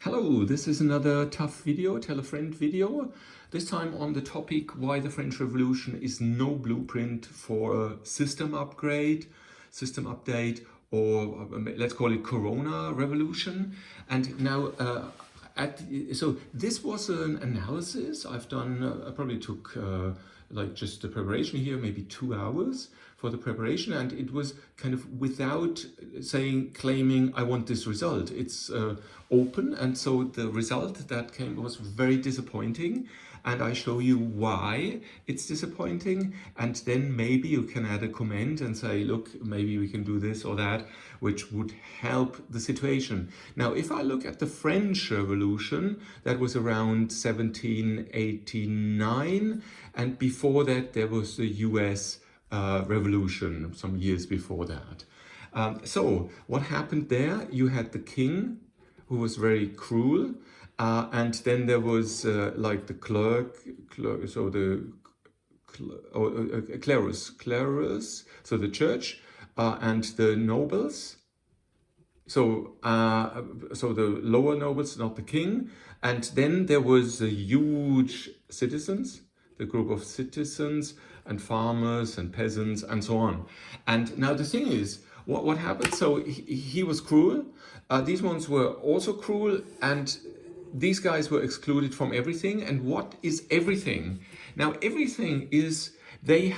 Hello, this is another tough video, tell a friend video. This time on the topic why the French Revolution is no blueprint for a system upgrade, system update, or let's call it Corona revolution. And now, so this was an analysis I've done, I probably took like just the preparation here, maybe 2 hours for the preparation, and it was kind of without claiming I want this result. It's open, and so the result that came was very disappointing, and I show you why it's disappointing, and then maybe you can add a comment and say, look, maybe we can do this or that, which would help the situation. Now, if I look at the French Revolution, that was around 1789, and before that there was the US Revolution some years before that. So what happened there? You had the king, who was very cruel, and then there was like the clerk, so the clerus, so the church, and the nobles. So the lower nobles, not the king, and then there was the huge citizens, the group of citizens and farmers and peasants and so on. And now the thing is, what happened? So he was cruel. These ones were also cruel, and these guys were excluded from everything. And what is everything? Now everything is they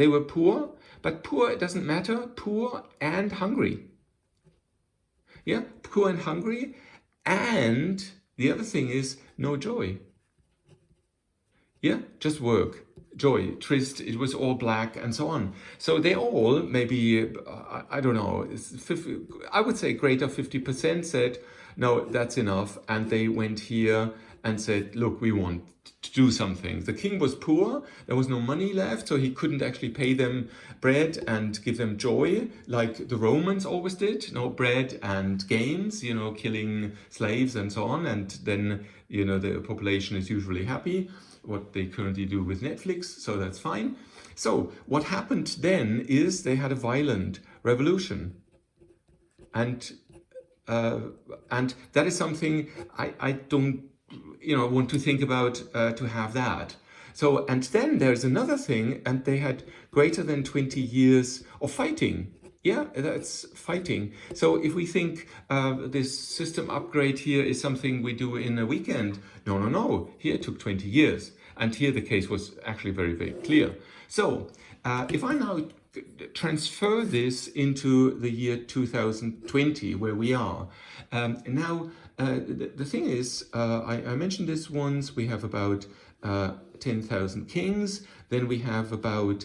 were poor, but poor, it doesn't matter, poor and hungry. Yeah, poor and hungry. And the other thing is no joy. Yeah, just work, joy, triste, it was all black and so on. So they all, maybe, I don't know, I would say greater 50% said, no, that's enough. And they went here and said, look, we want to do something. The king was poor, there was no money left, so he couldn't actually pay them bread and give them joy like the Romans always did, bread and games, killing slaves and so on. And then, the population is usually happy, what they currently do with Netflix, so that's fine. So what happened then is they had a violent revolution. And that is something I don't want to think about to have that. So, and then there's another thing, and they had greater than 20 years of fighting. Yeah, that's fighting. So if we think this system upgrade here is something we do in a weekend, no. Here it took 20 years. And here the case was actually very, very clear. So if I now transfer this into the year 2020, where we are, now the thing is, I mentioned this once, we have about 10,000 kings, then we have about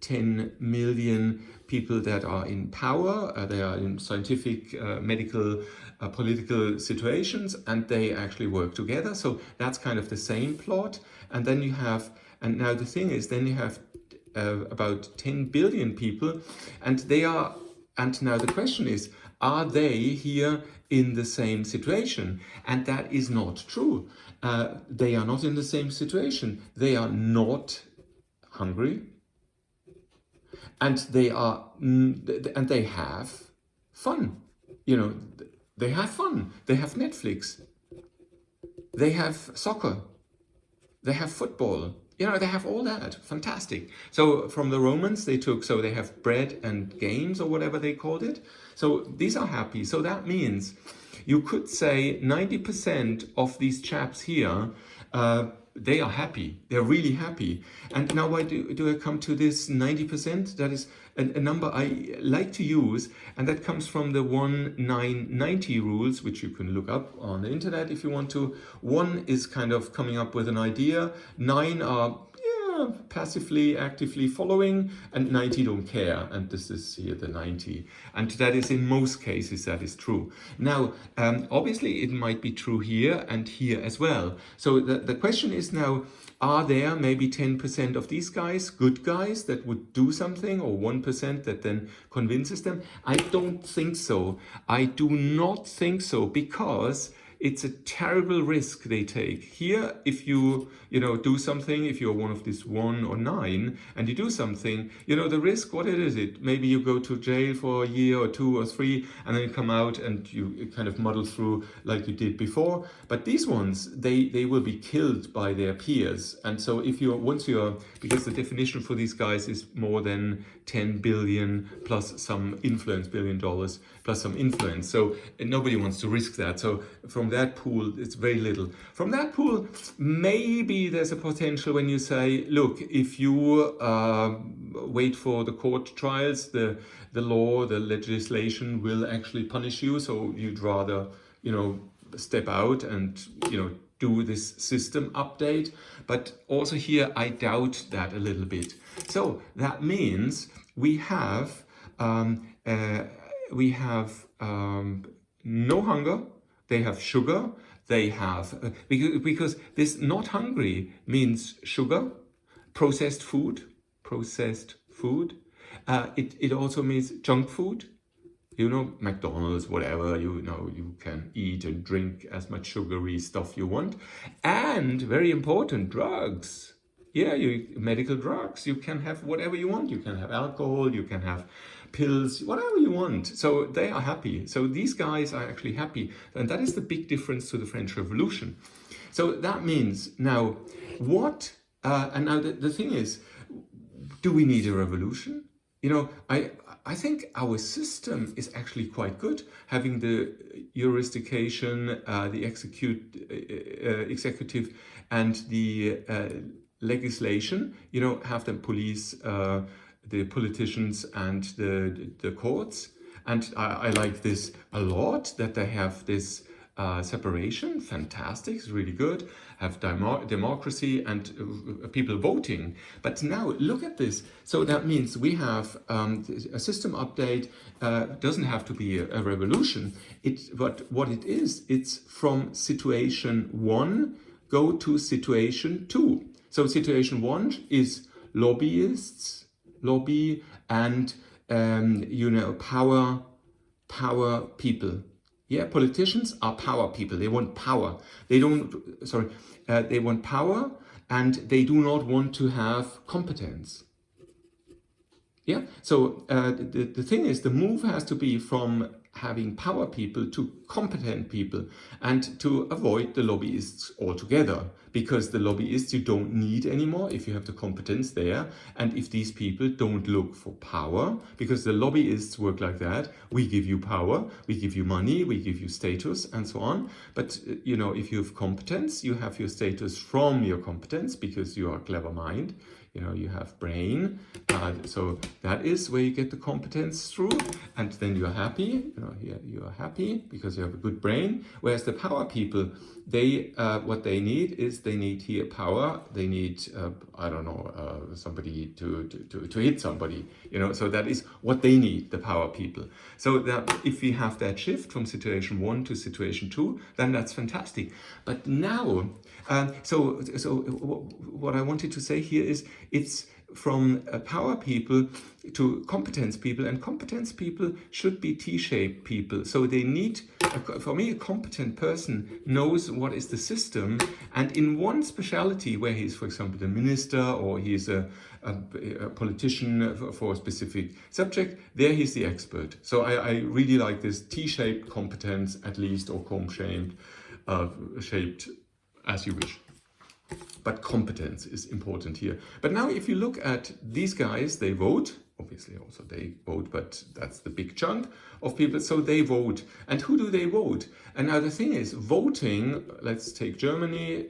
10 million people that are in power, they are in scientific, medical, political situations, and they actually work together. So that's kind of the same plot. And then you have, and now the thing is, then you have about 10 billion people, and they are, and now the question is, are they here in the same situation? And that is not true. They are not in the same situation. They are not hungry. And they have fun. They have fun. They have Netflix. They have soccer. They have football. They have all that. Fantastic. So from the Romans, they have bread and games, or whatever they called it. So these are happy. So that means you could say 90% of these chaps here, they are happy. They're really happy. And now why do I come to this 90%? That is a number I like to use, and that comes from the 1-9-90 rules, which you can look up on the internet if you want to. 1 is kind of coming up with an idea. 9 are passively, actively following, and 90 don't care. And this is here the 90. And that is in most cases, that is true. Now, obviously it might be true here and here as well. So the question is now, are there maybe 10% of these guys, good guys, that would do something, or 1% that then convinces them? I don't think so. I do not think so, because it's a terrible risk they take. Here, if you do something, if you're one of these 1 or 9 and you do something, the risk, what is it? Maybe you go to jail for a year or 2 or 3 and then you come out and you kind of muddle through like you did before. But these ones, they will be killed by their peers. And so because the definition for these guys is more than 10 billion plus some influence, $1 billion plus some influence. So nobody wants to risk that. So from that pool, it's very little. From that pool, maybe there's a potential when you say, look, if you wait for the court trials, the law, the legislation will actually punish you. So you'd rather, step out and, do this system update. But also here, I doubt that a little bit. So that means we have no hunger. They have sugar. They have because this not hungry means sugar, processed food. It also means junk food. McDonald's, whatever, you can eat and drink as much sugary stuff you want. And very important, drugs. Yeah, medical drugs. You can have whatever you want. You can have alcohol, you can have pills, whatever you want. So they are happy. So these guys are actually happy. And that is the big difference to the French Revolution. So that means now and now the thing is, do we need a revolution? I think our system is actually quite good, having the jurisdiction, the executive and the legislation, have the police, the politicians and the courts. And I like this a lot, that they have this separation. Fantastic, it's really good. Have democracy and people voting. But now look at this. So that means we have a system update. Doesn't have to be a revolution. But what it is, it's from situation 1 go to situation 2. So situation 1 is lobbyists, and power people. Yeah, politicians are power people. They want power. They want power, and they do not want to have competence. Yeah, so the thing is, the move has to be from having power people to competent people, and to avoid the lobbyists altogether, because the lobbyists you don't need anymore if you have the competence there, and if these people don't look for power, because the lobbyists work like that. We give you power, we give you money, we give you status and so on. But if you have competence, you have your status from your competence, because you are a clever mind. You have brain, so that is where you get the competence through, and then you're happy. Here you are happy because you have a good brain. Whereas the power people, what they need is here power. They need somebody to hit somebody. So that is what they need, the power people. So that if we have that shift from situation 1 to situation 2, then that's fantastic. But now, so what I wanted to say here is, it's from power people to competence people, and competence people should be T-shaped people. So they need, for me, a competent person knows what is the system, and in one specialty where he's, for example, a minister, or he's a politician for a specific subject, there he's the expert. So I really like this T-shaped competence, at least, or comb-shaped, shaped as you wish. But competence is important here. But now if you look at these guys, they vote. Obviously also they vote, but that's the big chunk of people. So they vote. And who do they vote? And now the thing is, voting, let's take Germany,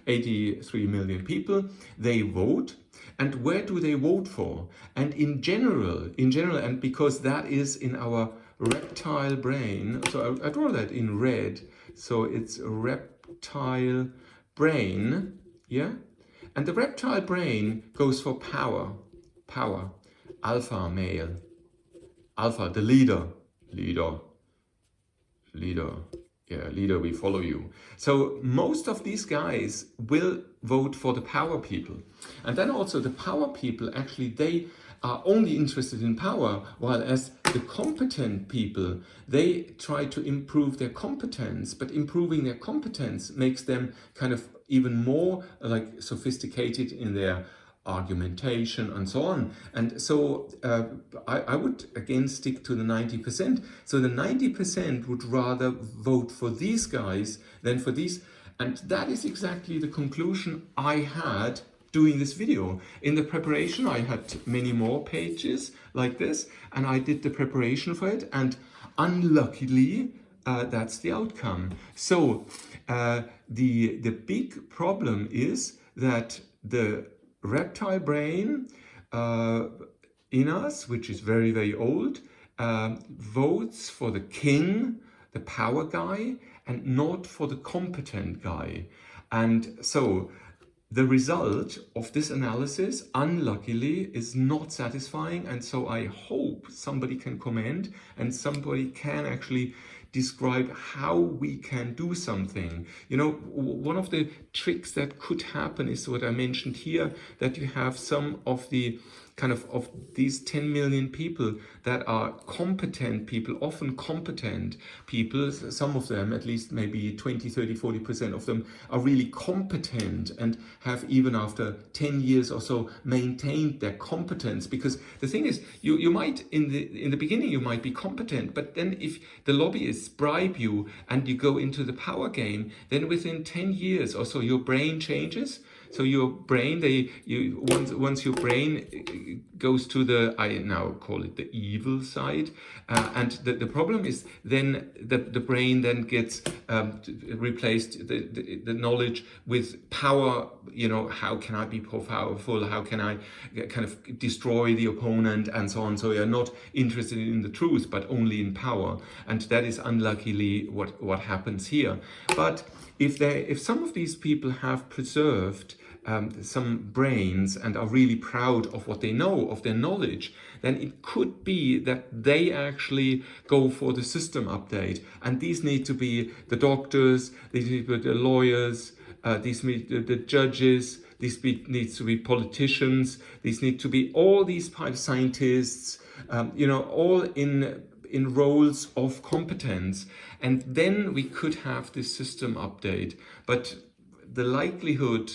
83 million people, they vote. And where do they vote for? And in general, and because that is in our reptile brain, so I draw that in red. So it's a reptile brain, yeah? And the reptile brain goes for power, alpha male, alpha, the leader, we follow you. So most of these guys will vote for the power people. And then also the power people, actually, are only interested in power, while as the competent people, they try to improve their competence, but improving their competence makes them kind of even more like sophisticated in their argumentation and so on. And so I would again stick to the 90%. So the 90% would rather vote for these guys than for these. And that is exactly the conclusion I had doing this video. In the preparation, I had many more pages like this, and I did the preparation for it, and unluckily, that's the outcome. So the big problem is that the reptile brain in us, which is very, very old, votes for the king, the power guy, and not for the competent guy. And so the result of this analysis, unluckily, is not satisfying. And so I hope somebody can comment and somebody can actually describe how we can do something. You know, one of the tricks that could happen is what I mentioned here, that you have some of the of these 10 million people that are competent people, often competent people, some of them, at least maybe 20, 30, 40% of them are really competent and have even after 10 years or so maintained their competence. Because the thing is, you might, in the beginning, you might be competent, but then if the lobbyists bribe you and you go into the power game, then within 10 years or so, your brain changes. So your brain, once your brain goes to the, I now call it the evil side, and the problem is then that the brain then gets replaced, the knowledge with power. You know, how can I be powerful? How can I kind of destroy the opponent and so on? So you're not interested in the truth, but only in power, and that is unluckily what happens here. But if some of these people have preserved some brains and are really proud of what they know, of their knowledge, then it could be that they actually go for the system update. And these need to be the doctors, these need to be the lawyers, these need to be the judges, needs to be politicians, these need to be all these scientists, all in roles of competence. And then we could have this system update. But the likelihood,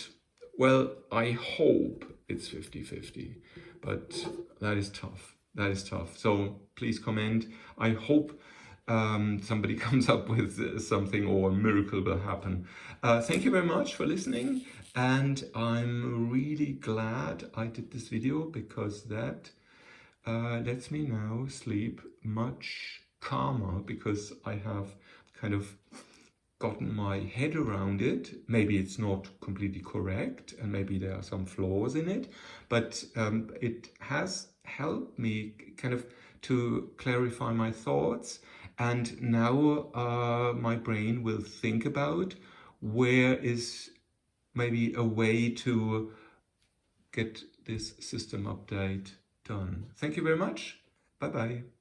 well, I hope it's 50-50, but that is tough. That is tough. So please comment. I hope somebody comes up with something or a miracle will happen. Thank you very much for listening. And I'm really glad I did this video, because that lets me now sleep much calmer, because I have kind of gotten my head around it. Maybe it's not completely correct and maybe there are some flaws in it, but it has helped me kind of to clarify my thoughts. And now my brain will think about where is maybe a way to get this system update done. Thank you very much. Bye-bye.